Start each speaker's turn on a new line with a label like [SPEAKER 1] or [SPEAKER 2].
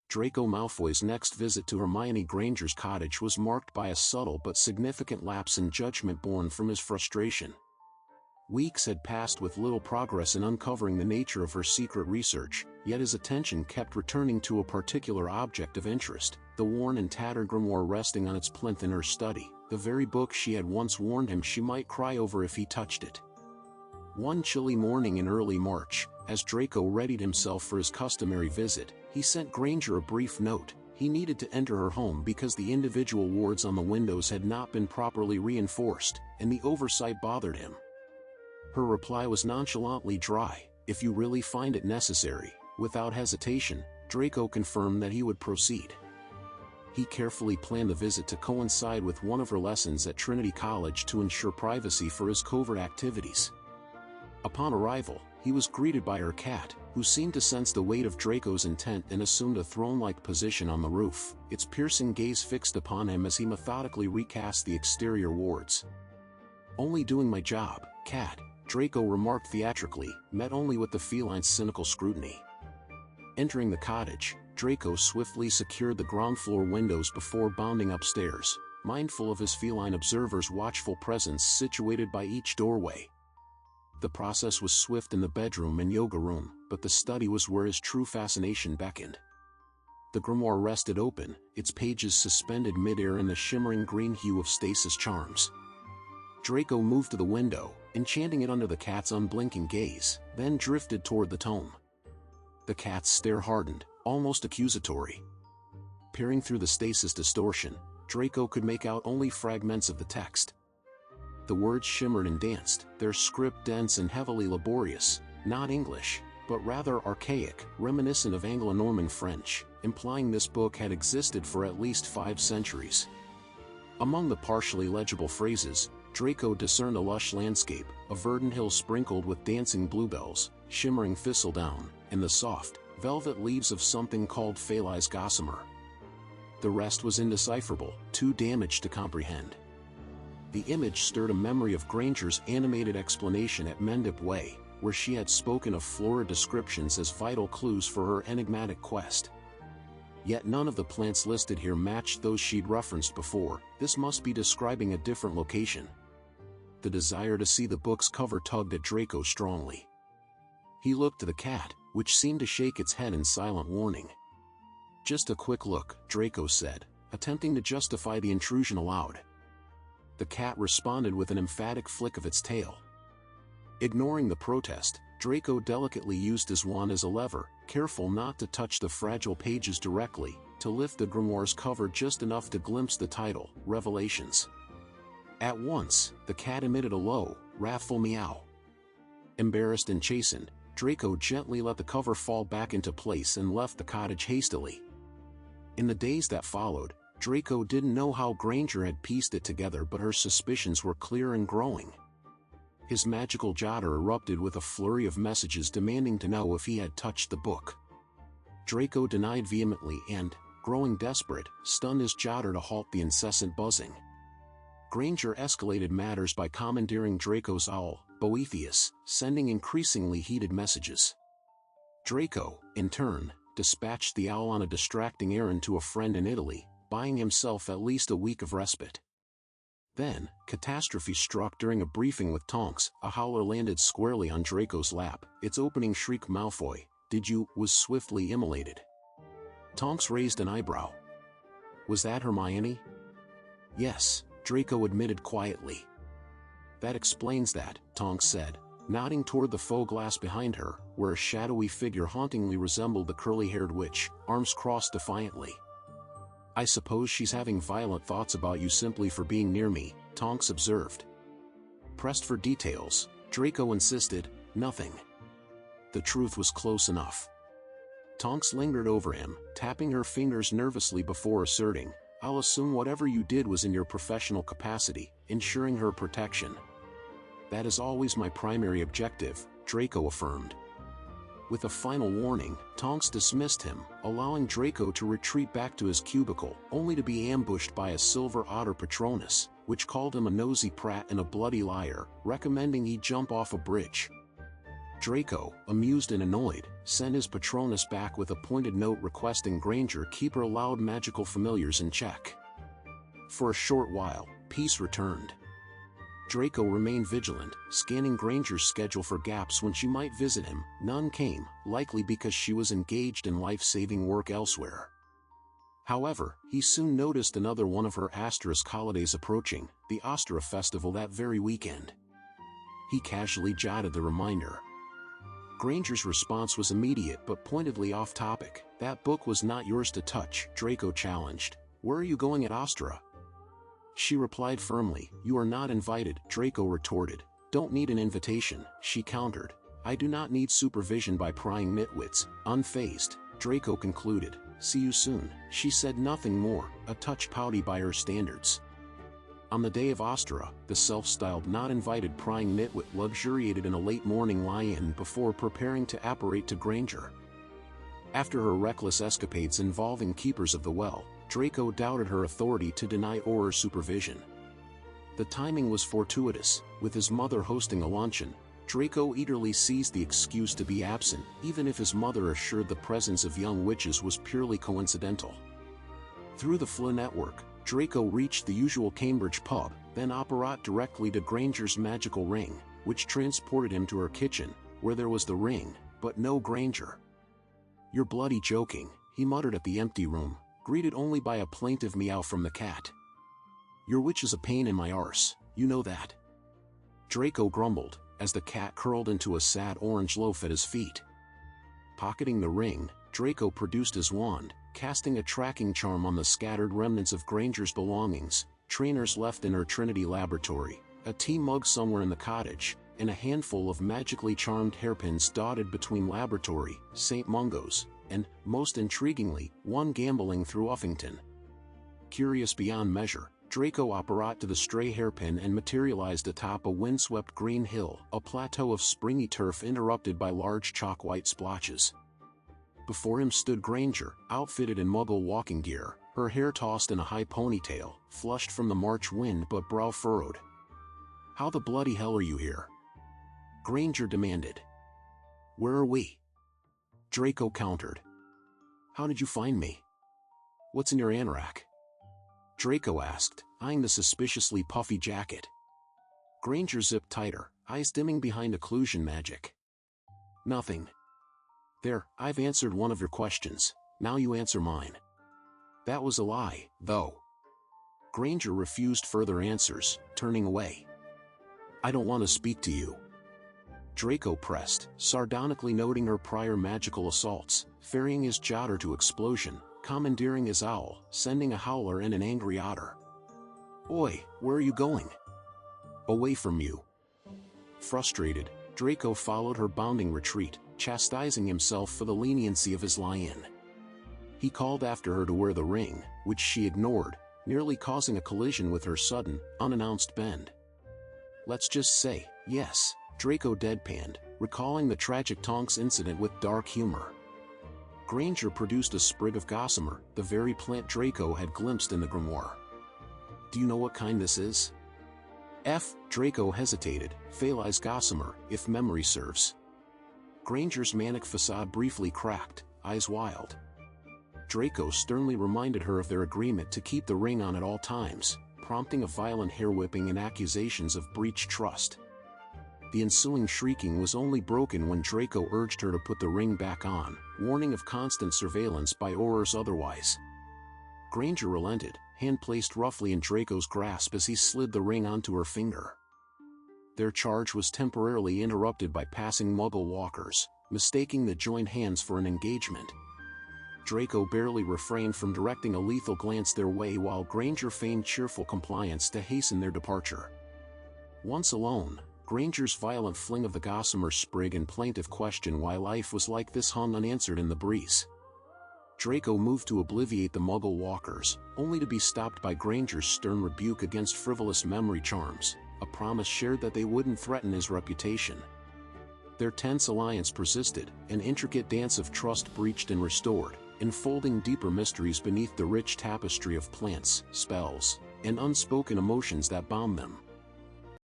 [SPEAKER 1] Draco Malfoy's next visit to Hermione Granger's cottage was marked by a subtle but significant lapse in judgment born from his frustration. Weeks had passed with little progress in uncovering the nature of her secret research, yet his attention kept returning to a particular object of interest, the worn and tattered grimoire resting on its plinth in her study, the very book she had once warned him she might cry over if he touched it. One chilly morning in early March, as Draco readied himself for his customary visit, he sent Granger a brief note. He needed to enter her home because the individual wards on the windows had not been properly reinforced, and the oversight bothered him. Her reply was nonchalantly dry. If you really find it necessary. Without hesitation, Draco confirmed that he would proceed. He carefully planned the visit to coincide with one of her lessons at Trinity College to ensure privacy for his covert activities. Upon arrival, he was greeted by her cat, who seemed to sense the weight of Draco's intent and assumed a throne-like position on the roof, its piercing gaze fixed upon him as he methodically recast the exterior wards. "Only doing my job, cat," Draco remarked theatrically, met only with the feline's cynical scrutiny. Entering the cottage, Draco swiftly secured the ground floor windows before bounding upstairs, mindful of his feline observer's watchful presence situated by each doorway. The process was swift in the bedroom and yoga room, but the study was where his true fascination beckoned. The grimoire rested open, its pages suspended mid-air in the shimmering green hue of stasis charms. Draco moved to the window, enchanting it under the cat's unblinking gaze, then drifted toward the tome. The cat's stare hardened, almost accusatory. Peering through the stasis distortion, Draco could make out only fragments of the text. The words shimmered and danced, their script dense and heavily laborious, not English, but rather archaic, reminiscent of Anglo-Norman French, implying this book had existed for at least 5 centuries. Among the partially legible phrases, Draco discerned a lush landscape, a verdant hill sprinkled with dancing bluebells, shimmering thistledown, and the soft, velvet leaves of something called Phalis gossamer. The rest was indecipherable, too damaged to comprehend. The image stirred a memory of Granger's animated explanation at Mendip Way, where she had spoken of flora descriptions as vital clues for her enigmatic quest. Yet none of the plants listed here matched those she'd referenced before. This must be describing a different location. The desire to see the book's cover tugged at Draco strongly. He looked to the cat, which seemed to shake its head in silent warning. "Just a quick look," Draco said, attempting to justify the intrusion aloud. The cat responded with an emphatic flick of its tail. Ignoring the protest, Draco delicately used his wand as a lever, careful not to touch the fragile pages directly, to lift the grimoire's cover just enough to glimpse the title, Revelations. At once, the cat emitted a low, wrathful meow. Embarrassed and chastened, Draco gently let the cover fall back into place and left the cottage hastily. In the days that followed, Draco didn't know how Granger had pieced it together, but her suspicions were clear and growing. His magical jotter erupted with a flurry of messages demanding to know if he had touched the book. Draco denied vehemently and, growing desperate, stunned his jotter to halt the incessant buzzing. Granger escalated matters by commandeering Draco's owl, Boethius, sending increasingly heated messages. Draco, in turn, dispatched the owl on a distracting errand to a friend in Italy, buying himself at least a week of respite. Then, catastrophe struck during a briefing with Tonks. A howler landed squarely on Draco's lap, its opening shriek, "Malfoy, did you?" was swiftly immolated. Tonks raised an eyebrow. "Was that Hermione?" "Yes," Draco admitted quietly. "That explains that," Tonks said, nodding toward the faux glass behind her, where a shadowy figure hauntingly resembled the curly-haired witch, arms crossed defiantly. "I suppose she's having violent thoughts about you simply for being near me," Tonks observed. Pressed for details, Draco insisted, "Nothing." The truth was close enough. Tonks lingered over him, tapping her fingers nervously before asserting, "I'll assume whatever you did was in your professional capacity, ensuring her protection." "That is always my primary objective," Draco affirmed. With a final warning, Tonks dismissed him, allowing Draco to retreat back to his cubicle, only to be ambushed by a silver otter Patronus, which called him a nosy prat and a bloody liar, recommending he jump off a bridge. Draco, amused and annoyed, sent his Patronus back with a pointed note requesting Granger keep her loud magical familiars in check. For a short while, peace returned. Draco remained vigilant, scanning Granger's schedule for gaps when she might visit him. None came, likely because she was engaged in life-saving work elsewhere. However, he soon noticed another one of her asterisk holidays approaching, the Ostra festival that very weekend. He casually jotted the reminder. Granger's response was immediate but pointedly off-topic. "That book was not yours to touch," Draco challenged. "Where are you going at Ostra?" She replied firmly. "You are not invited," Draco retorted. "Don't need an invitation," she countered. "I do not need supervision by prying nitwits." Unfazed, Draco concluded. "See you soon." She said nothing more, a touch pouty by her standards. On the day of Ostra, the self-styled not-invited prying nitwit luxuriated in a late-morning lie-in before preparing to apparate to Granger. After her reckless escapades involving keepers of the well, Draco doubted her authority to deny Auror's supervision. The timing was fortuitous. With his mother hosting a luncheon, Draco eagerly seized the excuse to be absent, even if his mother assured the presence of young witches was purely coincidental. Through the FLA network, Draco reached the usual Cambridge pub, then apparat directly to Granger's magical ring, which transported him to her kitchen, where there was the ring, but no Granger. "You're bloody joking," he muttered at the empty room, greeted only by a plaintive meow from the cat. "Your witch is a pain in my arse, you know that," Draco grumbled, as the cat curled into a sad orange loaf at his feet. Pocketing the ring, Draco produced his wand, casting a tracking charm on the scattered remnants of Granger's belongings, trainers left in her Trinity laboratory, a tea mug somewhere in the cottage, and a handful of magically charmed hairpins dotted between laboratory, St. Mungo's, and, most intriguingly, one gambling through Uffington. Curious beyond measure, Draco apparat to the stray hairpin and materialized atop a windswept green hill, a plateau of springy turf interrupted by large chalk-white splotches. Before him stood Granger, outfitted in Muggle walking gear, her hair tossed in a high ponytail, flushed from the March wind but brow furrowed. "How the bloody hell are you here?" Granger demanded. "Where are we?" Draco countered. "How did you find me?" "What's in your anorak?" Draco asked, eyeing the suspiciously puffy jacket. Granger zipped tighter, eyes dimming behind occlusion magic. "Nothing." "There, I've answered one of your questions, now you answer mine." "That was a lie, though." Granger refused further answers, turning away. "I don't want to speak to you." Draco pressed, sardonically noting her prior magical assaults, ferrying his jotter to explosion, commandeering his owl, sending a howler and an angry otter. "Oi, where are you going?" "Away from you." Frustrated, Draco followed her bounding retreat, chastising himself for the leniency of his lie-in. He called after her to wear the ring, which she ignored, nearly causing a collision with her sudden, unannounced bend. "Let's just say, yes," Draco deadpanned, recalling the tragic Tonks incident with dark humor. Granger produced a sprig of gossamer, the very plant Draco had glimpsed in the grimoire. "Do you know what kind this is?" Draco hesitated. "Phalanx gossamer, if memory serves." Granger's manic facade briefly cracked, eyes wild. Draco sternly reminded her of their agreement to keep the ring on at all times, prompting a violent hair-whipping and accusations of breached trust. The ensuing shrieking was only broken when Draco urged her to put the ring back on, warning of constant surveillance by Aurors otherwise. Granger relented, hand placed roughly in Draco's grasp as he slid the ring onto her finger. Their charge was temporarily interrupted by passing Muggle walkers, mistaking the joined hands for an engagement. Draco barely refrained from directing a lethal glance their way while Granger feigned cheerful compliance to hasten their departure. Once alone, Granger's violent fling of the gossamer sprig and plaintive question why life was like this hung unanswered in the breeze. Draco moved to obliviate the Muggle walkers, only to be stopped by Granger's stern rebuke against frivolous memory charms, a promise shared that they wouldn't threaten his reputation. Their tense alliance persisted, an intricate dance of trust breached and restored, enfolding deeper mysteries beneath the rich tapestry of plants, spells, and unspoken emotions that bound them.